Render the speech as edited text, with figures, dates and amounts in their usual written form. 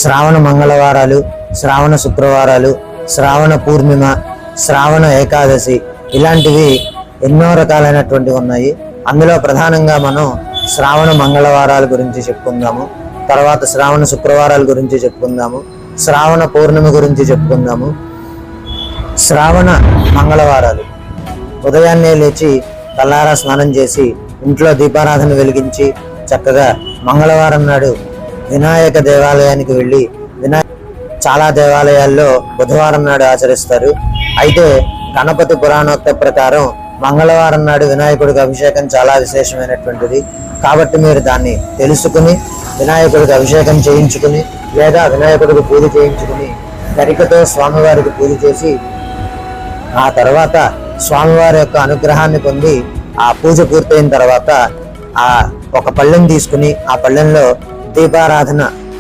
శ్రావణ మంగళవారాలు, శ్రావణ శుక్రవారాలు, శ్రావణ పూర్ణిమ, శ్రావణ ఏకాదశి ఇలాంటివి ఎన్నో రకాలైనటువంటివి ఉన్నాయి. అందులో ప్రధానంగా మనం శ్రావణ మంగళవారాల గురించి చెప్పుకుందాము, తర్వాత శ్రావణ శుక్రవారాల గురించి చెప్పుకుందాము, శ్రావణ పూర్ణిమ గురించి చెప్పుకుందాము. శ్రావణ మంగళవారాలు ఉదయాన్నే లేచి తల్లారా స్నానం చేసి ఇంట్లో దీపారాధన వెలిగించి చక్కగా మంగళవారం నాడు వినాయక దేవాలయానికి వెళ్ళి చాలా దేవాలయాల్లో బుధవారం నాడు ఆచరిస్తారు. అయితే గణపతి పురాణోక్త ప్రకారం మంగళవారం నాడు వినాయకుడికి అభిషేకం చాలా విశేషమైనటువంటిది. కాబట్టి మీరు దాన్ని తెలుసుకుని వినాయకుడికి అభిషేకం చేయించుకుని లేదా వినాయకుడికి పూజ చేయించుకుని గరికతో స్వామివారికి పూజ చేసి ఆ తర్వాత స్వామివారి యొక్క అనుగ్రహాన్ని పొంది ఆ పూజ పూర్తయిన తర్వాత ఆ ఒక పళ్ళెం తీసుకుని ఆ పళ్ళెంలో దీపారాధన